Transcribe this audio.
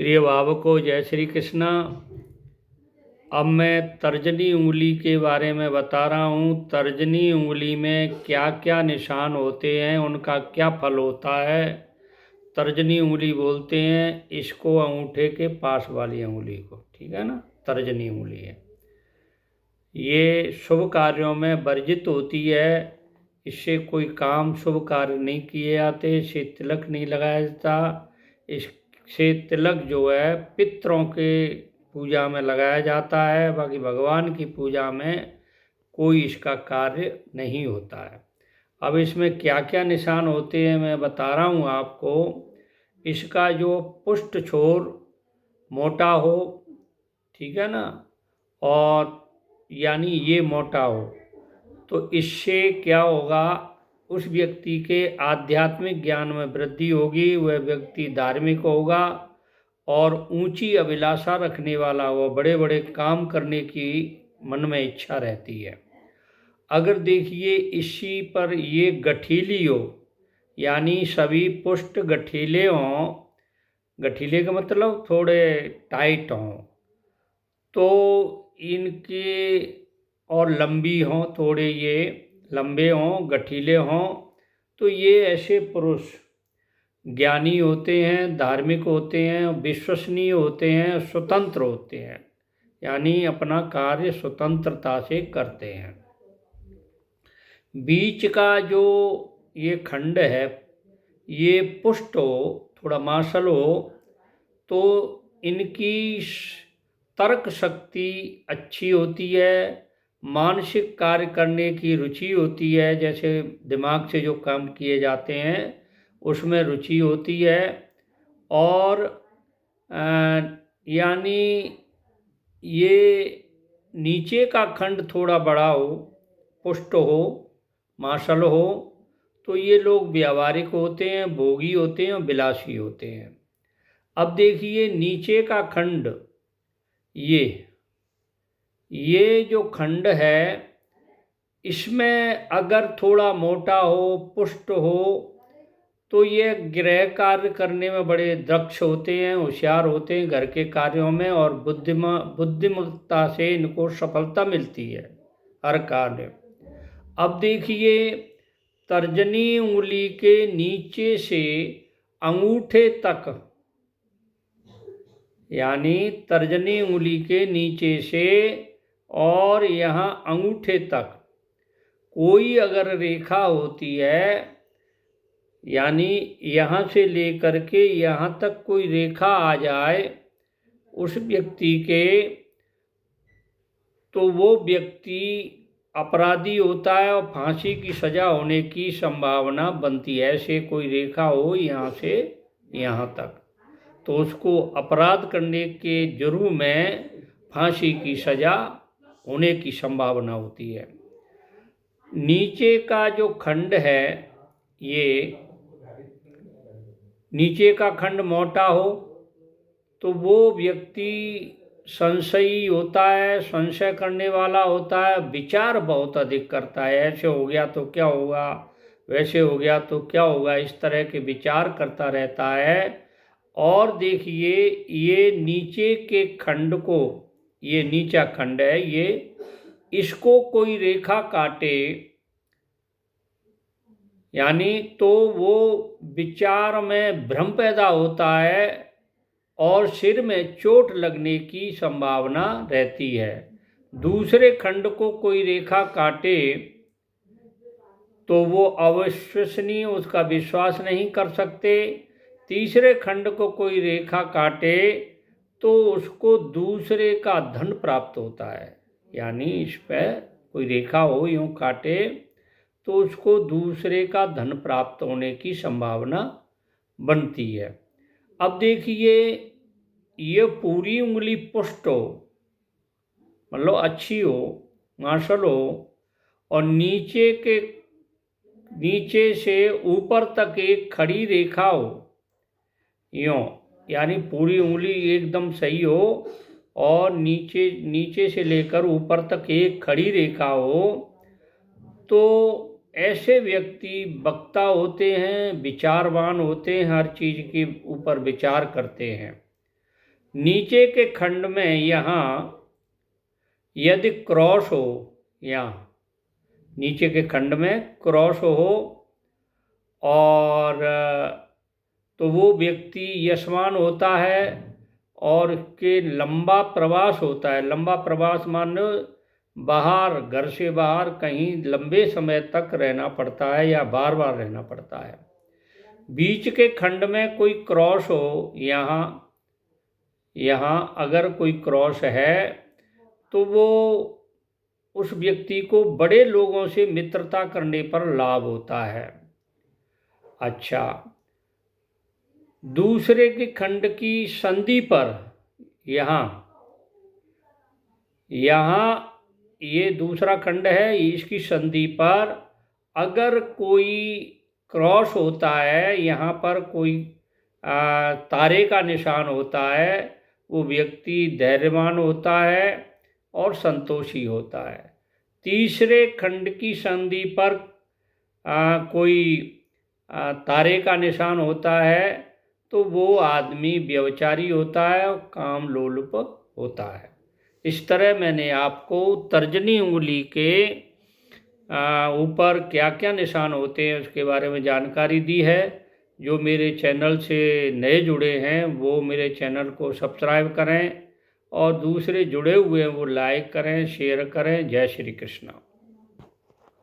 प्रिय भावकों, जय श्री कृष्णा। अब मैं तर्जनी उंगली के बारे में बता रहा हूँ। तर्जनी उंगली में क्या क्या निशान होते हैं, उनका क्या फल होता है। तर्जनी उंगली बोलते हैं इसको अंगूठे के पास वाली उंगली को, ठीक है ना। तर्जनी उंगली है, ये शुभ कार्यों में वर्जित होती है। इससे कोई काम शुभ कार्य नहीं किए जाते, इससे तिलक नहीं लगाया जाता। इससे तिलक जो है पितरों के पूजा में लगाया जाता है, बाकी भगवान की पूजा में कोई इसका कार्य नहीं होता है। अब इसमें क्या क्या निशान होते हैं मैं बता रहा हूँ आपको। इसका जो पुष्ट छोर मोटा हो, ठीक है ना, और यानी ये मोटा हो, तो इससे क्या होगा, उस व्यक्ति के आध्यात्मिक ज्ञान में वृद्धि होगी, वह व्यक्ति धार्मिक होगा और ऊंची अभिलाषा रखने वाला हो, बड़े बड़े काम करने की मन में इच्छा रहती है। अगर देखिए इसी पर ये गठीली हो, यानी सभी पुष्ट गठीले हों, गठीले का मतलब थोड़े टाइट हों, तो इनके और लंबी हों, थोड़े ये लंबे हों, गठीले हों, तो ये ऐसे पुरुष ज्ञानी होते हैं, धार्मिक होते हैं, विश्वसनीय होते हैं, स्वतंत्र होते हैं, यानी अपना कार्य स्वतंत्रता से करते हैं। बीच का जो ये खंड है, ये पुष्ट हो, थोड़ा मार्शल हो, तो इनकी तर्क शक्ति अच्छी होती है, मानसिक कार्य करने की रुचि होती है, जैसे दिमाग से जो काम किए जाते हैं उसमें रुचि होती है। और यानी ये नीचे का खंड थोड़ा बड़ा हो, पुष्ट हो, मार्शल हो, तो ये लोग व्यावहारिक होते हैं, भोगी होते हैं और विलासी होते हैं। अब देखिए नीचे का खंड, ये जो खंड है, इसमें अगर थोड़ा मोटा हो, पुष्ट हो, तो ये गृह कार्य करने में बड़े दक्ष होते हैं, होशियार होते हैं घर के कार्यों में, और बुद्धिमत्ता से इनको सफलता मिलती है हर कार्य। अब देखिए तर्जनी उंगली के नीचे से अंगूठे तक, यानी तर्जनी उंगली के नीचे से और यहाँ अंगूठे तक कोई अगर रेखा होती है, यानी यहाँ से लेकर के यहाँ तक कोई रेखा आ जाए उस व्यक्ति के, तो वो व्यक्ति अपराधी होता है और फांसी की सज़ा होने की संभावना बनती है। ऐसे कोई रेखा हो यहाँ से यहाँ तक, तो उसको अपराध करने के जुर्म में फांसी की सज़ा होने की संभावना होती है। नीचे का जो खंड है, ये नीचे का खंड मोटा हो, तो वो व्यक्ति संशयी होता है, संशय करने वाला होता है, विचार बहुत अधिक करता है। ऐसे हो गया तो क्या होगा, वैसे हो गया तो क्या होगा, इस तरह के विचार करता रहता है। और देखिए ये नीचे के खंड को, ये नीचा खंड है, ये इसको कोई रेखा काटे, यानी तो वो विचार में भ्रम पैदा होता है और सिर में चोट लगने की संभावना रहती है। दूसरे खंड को कोई रेखा काटे तो वो अविश्वसनीय, उसका विश्वास नहीं कर सकते। तीसरे खंड को कोई रेखा काटे तो उसको दूसरे का धन प्राप्त होता है, यानी इस पर कोई रेखा हो यूँ काटे तो उसको दूसरे का धन प्राप्त होने की संभावना बनती है। अब देखिए ये पूरी उंगली पुष्ट हो, मतलब अच्छी हो, मार्शल हो, और नीचे से ऊपर तक एक खड़ी रेखा हो, यूँ, यानी पूरी उंगली एकदम सही हो और नीचे से लेकर ऊपर तक एक खड़ी रेखा हो, तो ऐसे व्यक्ति वक्ता होते हैं, विचारवान होते हैं, हर चीज़ के ऊपर विचार करते हैं। नीचे के खंड में यहाँ यदि क्रॉस हो, यहाँ नीचे के खंड में क्रॉस हो और तो वो व्यक्ति यशमान होता है और के लंबा प्रवास होता है। लंबा प्रवास मानो बाहर, घर से बाहर कहीं लंबे समय तक रहना पड़ता है या बार बार रहना पड़ता है। बीच के खंड में कोई क्रॉस हो, यहाँ अगर कोई क्रॉस है तो वो उस व्यक्ति को बड़े लोगों से मित्रता करने पर लाभ होता है। अच्छा, दूसरे के खंड की संधि पर यहाँ ये दूसरा खंड है, इसकी संधि पर अगर कोई क्रॉस होता है, यहाँ पर कोई तारे का निशान होता है, वो व्यक्ति धैर्यवान होता है और संतोषी होता है। तीसरे खंड की संधि पर कोई तारे का निशान होता है तो वो आदमी व्यभिचारी होता है और काम लोलुप होता है। इस तरह मैंने आपको तर्जनी उंगली के ऊपर क्या क्या निशान होते हैं उसके बारे में जानकारी दी है। जो मेरे चैनल से नए जुड़े हैं वो मेरे चैनल को सब्सक्राइब करें और दूसरे जुड़े हुए हैं वो लाइक करें, शेयर करें। जय श्री कृष्ण।